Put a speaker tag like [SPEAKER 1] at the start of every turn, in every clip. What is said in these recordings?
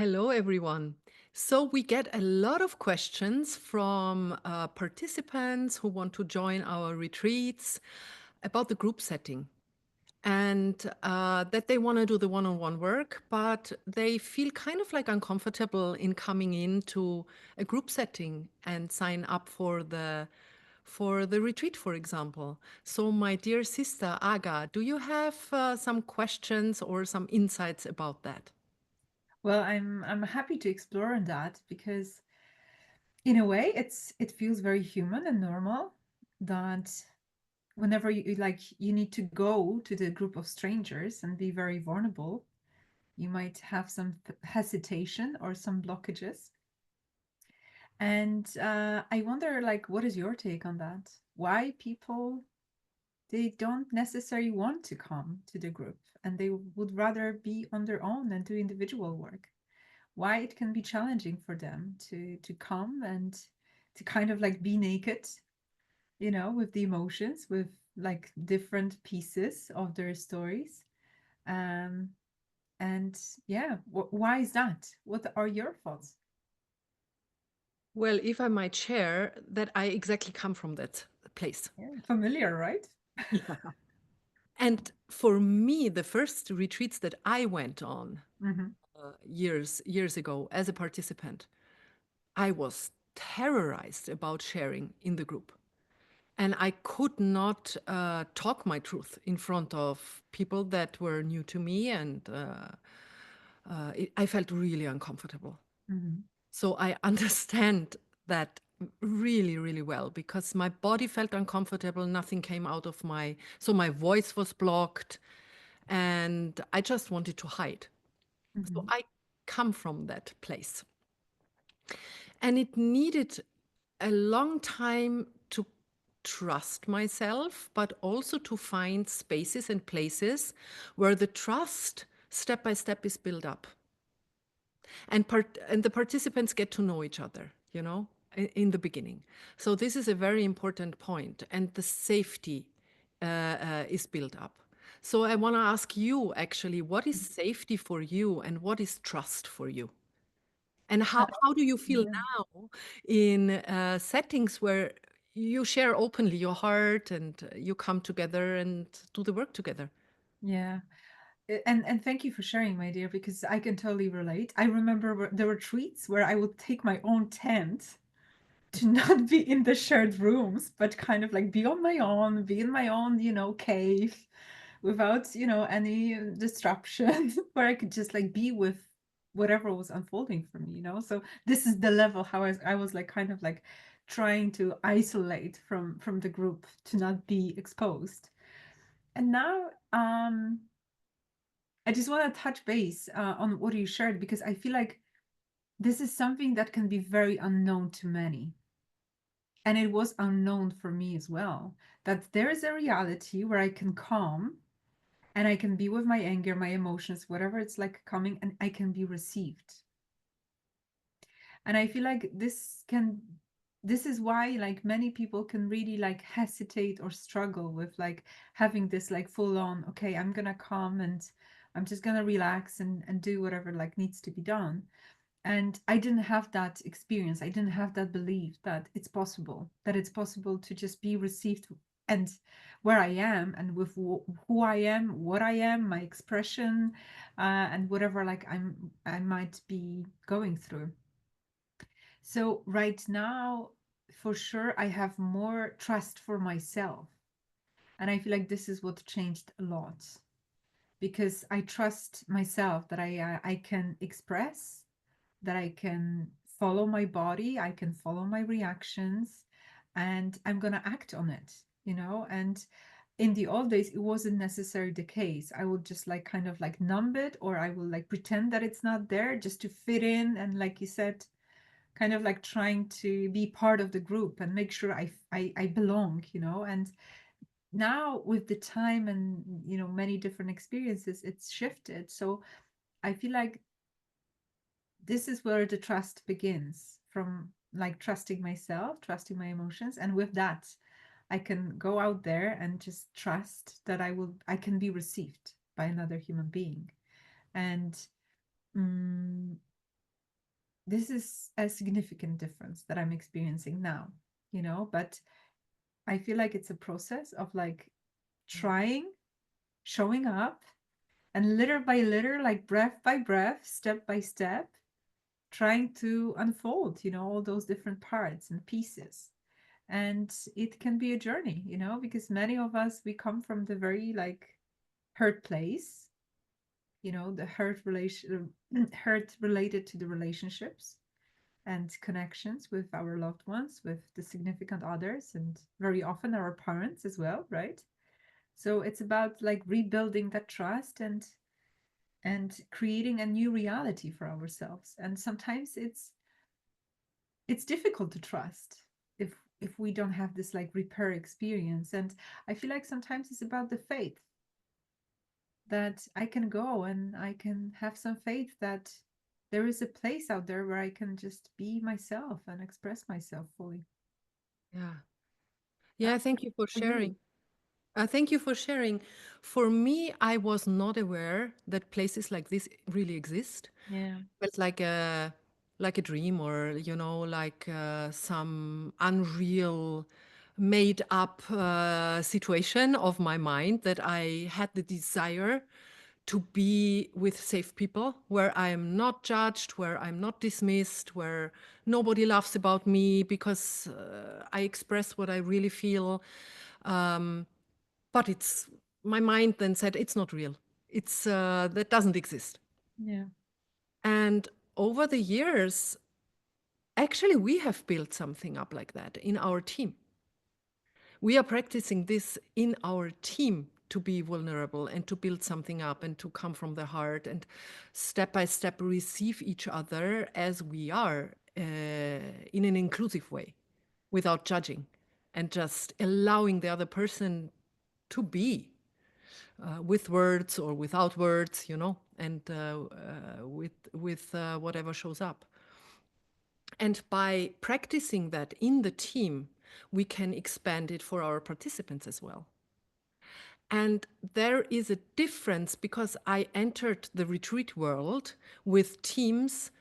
[SPEAKER 1] Hello, everyone. So, we get a lot of questions from participants who want to join our retreats about the group setting and that they want to do the one on one work, but they feel kind of like uncomfortable in coming into a group setting and sign up for the retreat, for example. So, my dear sister Aga, do you have some questions or some insights about that?
[SPEAKER 2] Well, I'm happy to explore on that because in a way it feels very human and normal that whenever you need to go to the group of strangers and be very vulnerable, you might have some hesitation or some blockages. And I wonder what is your take on that? Why people they don't necessarily want to come to the group and they would rather be on their own and do individual work? Why it can be challenging for them to come and to kind of like be naked, with the emotions, with like different pieces of their stories. Um, and yeah, why is that? What are your thoughts?
[SPEAKER 1] Well, if I might share that I exactly come from that place.
[SPEAKER 2] Yeah, familiar, right?
[SPEAKER 1] Yeah. And for me, the first retreats that I went on
[SPEAKER 2] Hmm.
[SPEAKER 1] years ago as a participant, I was terrorized about sharing in the group. And I could not talk my truth in front of people that were new to me, and I felt really uncomfortable.
[SPEAKER 2] Hmm.
[SPEAKER 1] So I understand that really, really well because my body felt uncomfortable. Nothing came out of so my voice was blocked and I just wanted to hide. So
[SPEAKER 2] Hmm.
[SPEAKER 1] I come from that place. And it needed a long time to trust myself, but also to find spaces and places where the trust step by step is built up. And the participants get to know each other, in the beginning. So this is a very important point, and the safety is built up. So I want to ask you actually, what is safety for you and what is trust for you? And how do you feel
[SPEAKER 2] Yeah.
[SPEAKER 1] now in settings where you share openly your heart and you come together and do the work together?
[SPEAKER 2] Yeah. And thank you for sharing, my dear, because I can totally relate. I remember there were retreats where I would take my own tent to not be in the shared rooms, but kind of like be on my own, be in my own, cave without, any disruption, where I could just like be with whatever was unfolding for me. So this is the level how I was like kind of like trying to isolate from the group to not be exposed. And now I just want to touch base on what you shared because I feel like this is something that can be very unknown to many. And it was unknown for me as well that there is a reality where I can calm and I can be with my anger, my emotions, whatever it's like coming, and I can be received. And I feel like this is why like many people can really like hesitate or struggle with like having this like full on, okay, I'm gonna come and I'm just gonna relax and do whatever like needs to be done. And I didn't have that experience. I didn't have that belief that it's possible to just be received and where I am and with who I am, what I am, my expression, and whatever like I might be going through. So right now, for sure, I have more trust for myself, and I feel like this is what changed a lot because I trust myself that I can express that I can follow my body, I can follow my reactions, and I'm going to act on it. And in the old days, it wasn't necessarily the case. I would just like kind of like numb it, or I will like pretend that it's not there just to fit in. And like you said, kind of like trying to be part of the group and make sure I belong. And now with the time and, many different experiences, it's shifted. So I feel like this is where the trust begins from like trusting myself, trusting my emotions. And with that, I can go out there and just trust that I can be received by another human being. And mm, this is a significant difference that I'm experiencing now, but I feel like it's a process of like trying, showing up, and little by little, like breath by breath, step by step, trying to unfold, all those different parts and pieces. And it can be a journey, because many of us, we come from the very like hurt place, the hurt relation, hurt related to the relationships and connections with our loved ones, with the significant others, and very often our parents as well, right? So it's about like rebuilding that trust and creating a new reality for ourselves. And sometimes it's difficult to trust if we don't have this like repair experience. And I feel like sometimes it's about the faith that I can go and I can have some faith that there is a place out there where I can just be myself and express myself fully.
[SPEAKER 1] Yeah.
[SPEAKER 2] Uh,
[SPEAKER 1] Yeah, thank you for
[SPEAKER 2] for you.
[SPEAKER 1] sharing. Thank you for sharing. For me, I was not aware that places like this really exist.
[SPEAKER 2] Yeah.
[SPEAKER 1] Felt like a dream, or like some unreal, made up situation of my mind, that I had the desire to be with safe people, where I am not judged, where I'm not dismissed, where nobody laughs about me because I express what I really feel. Um, but it's my mind then said it's not real. It's that doesn't exist.
[SPEAKER 2] Yeah.
[SPEAKER 1] And over the years, actually, we have built something up like that in our team. We are practicing this in our team, to be vulnerable and to build something up and to come from the heart and step by step receive each other as we are, in an inclusive way, without judging, and just allowing the other person to be, with words or without words, and with whatever shows up. And by practicing that in the team, we can expand it for our participants as well. And there is a difference, because I entered the retreat world with teams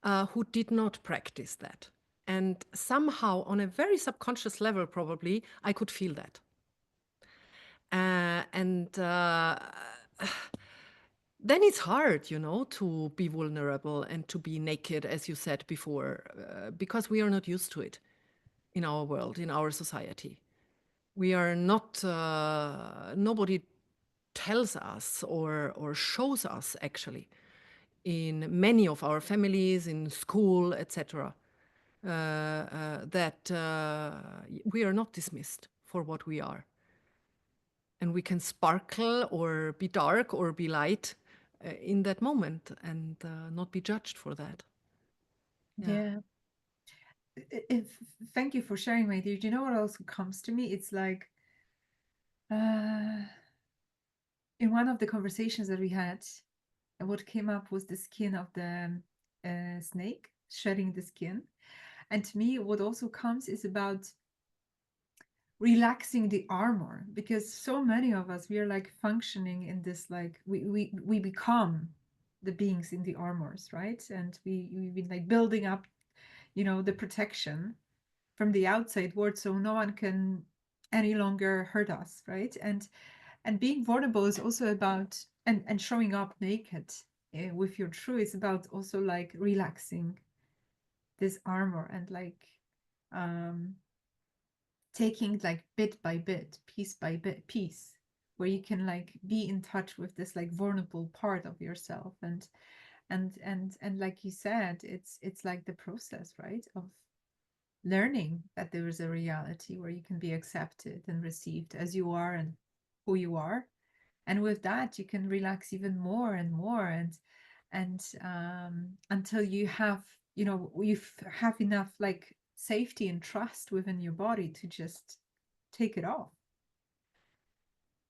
[SPEAKER 1] who did not practice that. And somehow, on a very subconscious level, probably, I could feel that. And then it's hard, to be vulnerable and to be naked, as you said before, because we are not used to it in our world, in our society. We are not, nobody tells us or shows us, actually, in many of our families, in school, etc., that we are not dismissed for what we are. And we can sparkle or be dark or be light in that moment, and not be judged for that. Yeah.
[SPEAKER 2] Yeah. If, thank you for sharing, my dear. Do you know what also comes to me? It's like uh, in one of the conversations that we had, what came up was the skin of the snake, shedding the skin. And to me, what also comes is about relaxing the armor, because so many of us, we are like functioning in this, like we become the beings in the armors, right? And we've been like building up, the protection from the outside world, so no one can any longer hurt us, right? And being vulnerable is also about, and showing up naked with your truth, is about also like relaxing this armor and like um taking like bit by bit, piece by bit, piece, where you can like be in touch with this like vulnerable part of yourself. And like you said, it's like the process, right, of learning that there is a reality where you can be accepted and received as you are and who you are. And with that, you can relax even more and more, and until you have, you have enough like safety and trust within your body to just take it off.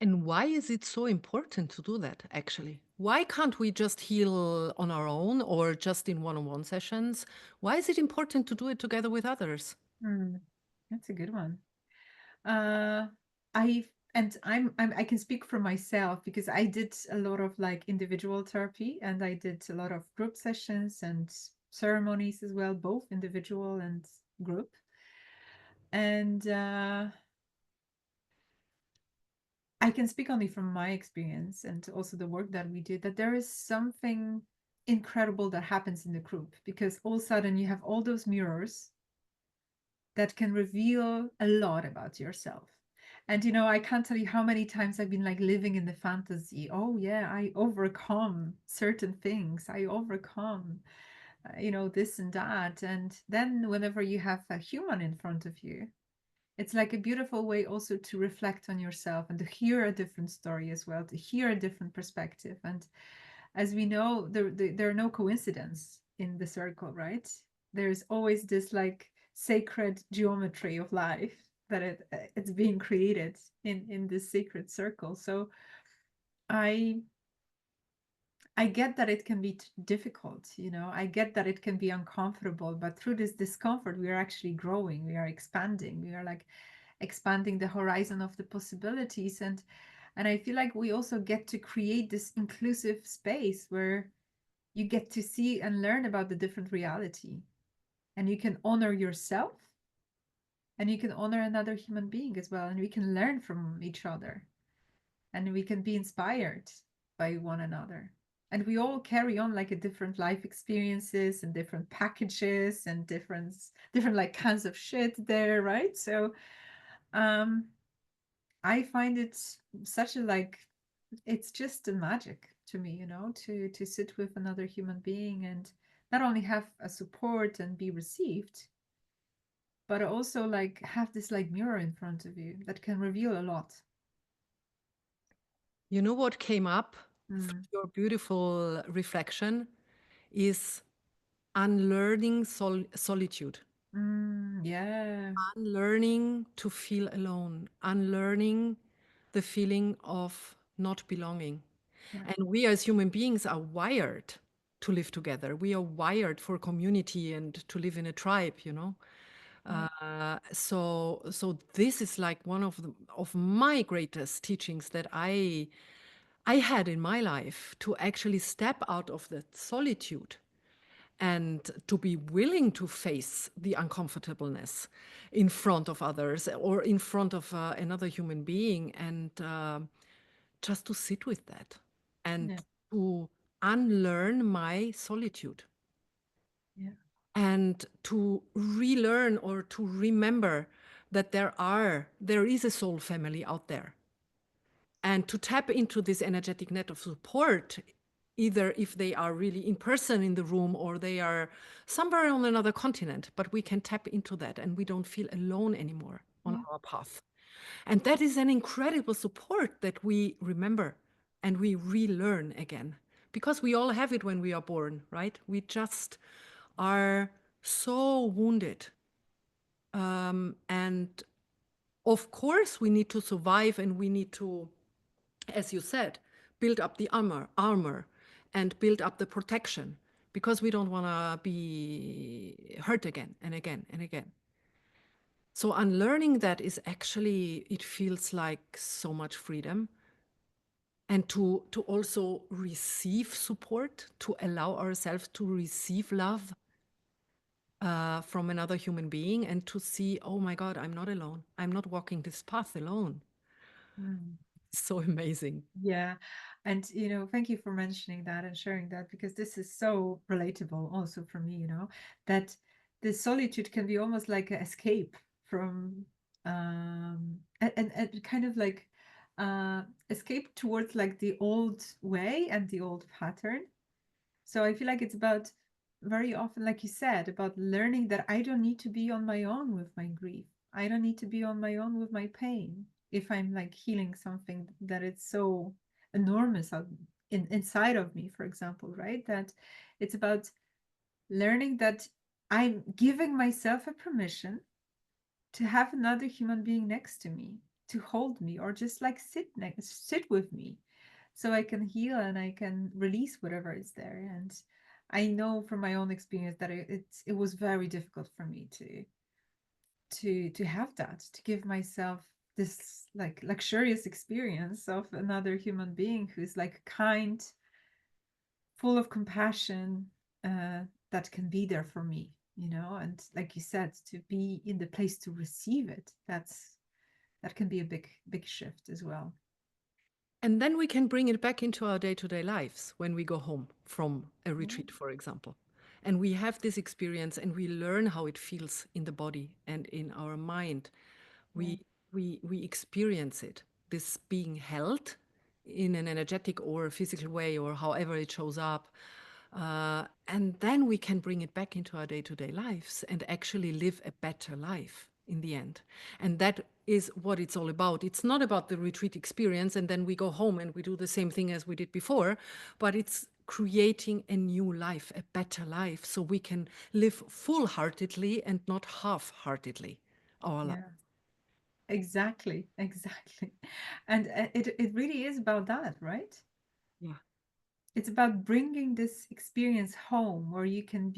[SPEAKER 1] And why is it so important to do that, actually? Why can't we just heal on our own or just in one on one sessions? Why is it important to do it together with others?
[SPEAKER 2] Hmm, that's a good one. Uh, I and I can speak for myself because I did a lot of like individual therapy, and I did a lot of group sessions and ceremonies as well, both individual and group. And I can speak only from my experience and also the work that we did, that there is something incredible that happens in the group, because all of a sudden you have all those mirrors that can reveal a lot about yourself. And I can't tell you how many times I've been like living in the fantasy. Oh yeah, I overcome certain things. I overcome, this and that. And then whenever you have a human in front of you, it's like a beautiful way also to reflect on yourself and to hear a different story as well, to hear a different perspective. And as we know, there are no coincidence in the circle, right? There's always this like sacred geometry of life that it's being created in this sacred circle. So I I get that it can be difficult, I get that it can be uncomfortable, but through this discomfort, we are actually growing, we are expanding, we are like expanding the horizon of the possibilities. And I feel like we also get to create this inclusive space where you get to see and learn about the different reality, and you can honor yourself and you can honor another human being as well, and we can learn from each other and we can be inspired by one another. And we all carry on like a different life experiences and different packages and different like kinds of shit there, right? So um I find it such a like, it's just a magic to me, to sit with another human being and not only have a support and be received, but also like have this like mirror in front of you that can reveal a lot.
[SPEAKER 1] You know what came up through
[SPEAKER 2] Mm.
[SPEAKER 1] your beautiful reflection is unlearning solitude,
[SPEAKER 2] Yeah.
[SPEAKER 1] unlearning to feel alone, unlearning the feeling of not belonging.
[SPEAKER 2] Yeah.
[SPEAKER 1] And we as human beings are wired to live together. We are wired for community and to live in a tribe, you know.
[SPEAKER 2] Yeah.
[SPEAKER 1] So this is like one of my greatest teachings that I had in my life, to actually step out of that solitude and to be willing to face the uncomfortableness in front of others or in front of another human being, and just to sit with that and
[SPEAKER 2] Yeah.
[SPEAKER 1] to unlearn my solitude
[SPEAKER 2] Yeah.
[SPEAKER 1] and to relearn or to remember that there is a soul family out there, and to tap into this energetic net of support, either if they are really in person in the room or they are somewhere on another continent, but we can tap into that and we don't feel alone anymore on
[SPEAKER 2] Yeah.
[SPEAKER 1] our path. And that is an incredible support that we remember and we relearn again, because we all have it when we are born, right? We just are so wounded. And of course, we need to survive, and we need to, as you said, build up the armor and build up the protection, because we don't want to be hurt again and again and again. So unlearning that is actually, it feels like so much freedom, and to also receive support, to allow ourselves to receive love from another human being, and to see, oh my God, I'm not alone. I'm not walking this path alone.
[SPEAKER 2] Mm.
[SPEAKER 1] So amazing.
[SPEAKER 2] Yeah. And, thank you for mentioning that and sharing that, because this is so relatable also for me, that the solitude can be almost like an escape from, and kind of like escape towards like the old way and the old pattern. So I feel like it's about, very often, like you said, about learning that I don't need to be on my own with my grief. I don't need to be on my own with my pain. If I'm like healing something that it's so enormous inside of me, for example, right? That it's about learning that I'm giving myself a permission to have another human being next to me, to hold me, or just like sit with me, so I can heal and I can release whatever is there. And I know from my own experience that it was very difficult for me to have that, to give myself this like luxurious experience of another human being who's like kind, full of compassion, that can be there for me, and like you said, to be in the place to receive it, that can be a big shift as well.
[SPEAKER 1] And then we can bring it back into our day to day lives when we go home from a
[SPEAKER 2] Yeah,
[SPEAKER 1] retreat, for example. And we have this experience and we learn how it feels in the body and in our mind.
[SPEAKER 2] yeah,
[SPEAKER 1] We, we experience it, this being held in an energetic or physical way or however it shows up. And then we can bring it back into our day to day lives and actually live a better life in the end. And that is what it's all about. It's not about the retreat experience and then we go home and we do the same thing as we did before, but it's creating a new life, a better life, so we can live full heartedly and not half heartedly our life.
[SPEAKER 2] yeah. Exactly, exactly. And it really is about that, right?
[SPEAKER 1] Yeah.
[SPEAKER 2] It's about bringing this experience home where you can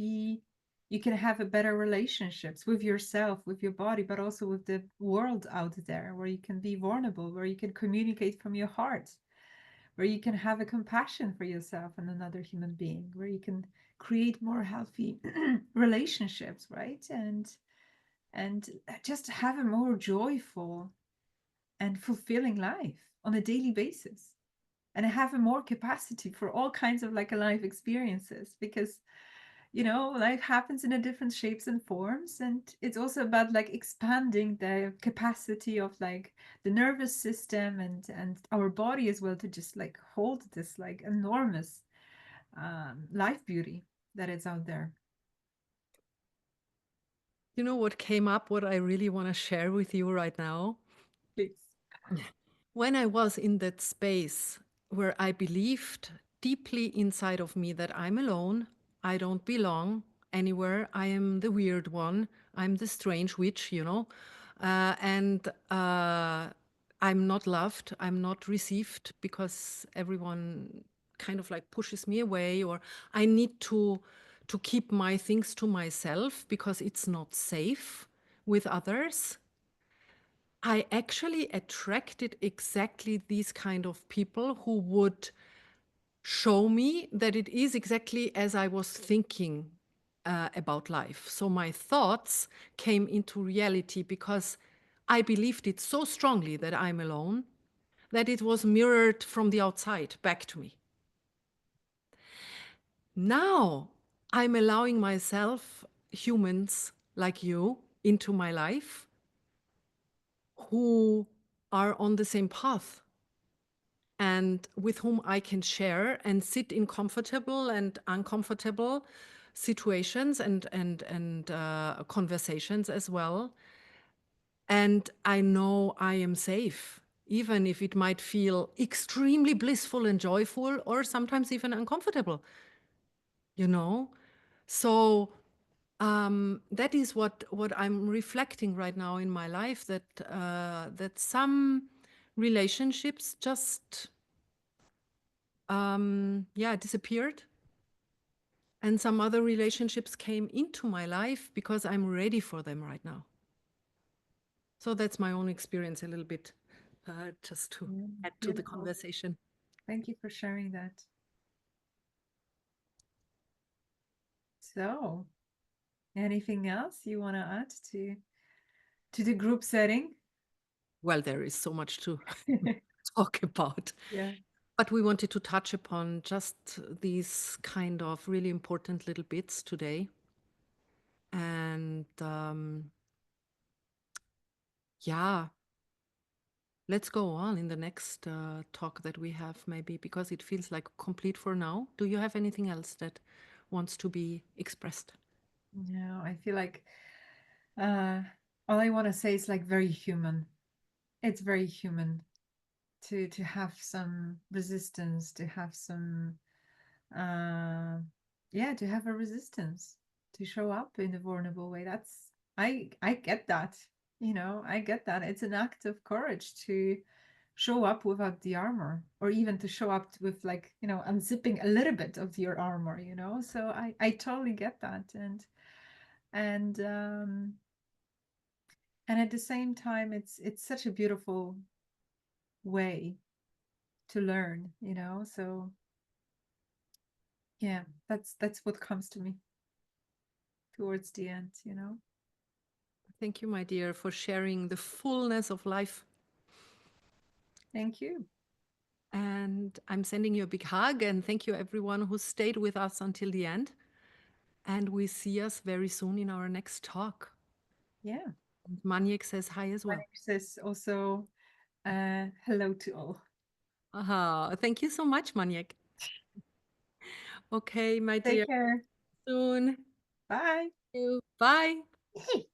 [SPEAKER 2] have a better relationships with yourself, with your body, but also with the world out there, where you can be vulnerable, where you can communicate from your heart, where you can have a compassion for yourself and another human being, where you can create more healthy relationships, right? And just have a more joyful and fulfilling life on a daily basis, and have a more capacity for all kinds of like life experiences, because life happens in a different shapes and forms, and it's also about like expanding the capacity of like the nervous system and our body as well, to just like hold this like enormous life beauty that is out there.
[SPEAKER 1] You know what came up, what I really want to share with you right now?
[SPEAKER 2] Please.
[SPEAKER 1] When I was in that space where I believed deeply inside of me that I'm alone, I don't belong anywhere, I am the weird one, I'm the strange witch, and I'm not loved, I'm not received because everyone kind of like pushes me away, or I need to keep my things to myself because it's not safe with others. I actually attracted exactly these kind of people who would show me that it is exactly as I was thinking about life. So my thoughts came into reality because I believed it so strongly that I'm alone that it was mirrored from the outside back to me. Now I'm allowing myself humans like you into my life who are on the same path and with whom I can share and sit in comfortable and uncomfortable situations and conversations as well. And I know I am safe, even if it might feel extremely blissful and joyful, or sometimes even uncomfortable. You know, so that is what I'm reflecting right now in my life. That some relationships just yeah, disappeared. And some other relationships came into my life because I'm ready for them right now. So that's my own experience a little bit, just to
[SPEAKER 2] Yeah,
[SPEAKER 1] add to the
[SPEAKER 2] beautiful.
[SPEAKER 1] conversation.
[SPEAKER 2] Thank you for sharing that. So, anything else you want to add to the group setting?
[SPEAKER 1] Well, there is so much to talk about.
[SPEAKER 2] Yeah.
[SPEAKER 1] But we wanted to touch upon just these kind of really important little bits today. And yeah, let's go on in the next talk that we have, maybe, because it feels like complete for now. Do you have anything else that wants to be expressed?
[SPEAKER 2] No, I feel like uh, all I want to say is like very human. It's very human to have some resistance, to have some uh, yeah, to have a resistance, to show up in a vulnerable way. That's I get that. I get that. It's an act of courage to show up without the armor, or even to show up with like, unzipping a little bit of your armor. So I totally get that. And at the same time, it's such a beautiful way to learn. So yeah, that's what comes to me. towards the end, you know.
[SPEAKER 1] Thank you, my dear, for sharing the fullness of life.
[SPEAKER 2] Thank you.
[SPEAKER 1] And I'm sending you a big hug and thank you everyone who stayed with us until the end. And we see us very soon in our next talk.
[SPEAKER 2] Yeah.
[SPEAKER 1] And Maniek says hi as
[SPEAKER 2] My
[SPEAKER 1] well.
[SPEAKER 2] name says also hello to all.
[SPEAKER 1] Aha, thank you so much, Maniek. Okay, my dear,
[SPEAKER 2] Take care.
[SPEAKER 1] soon.
[SPEAKER 2] Bye.
[SPEAKER 1] You. Bye.
[SPEAKER 2] Hey.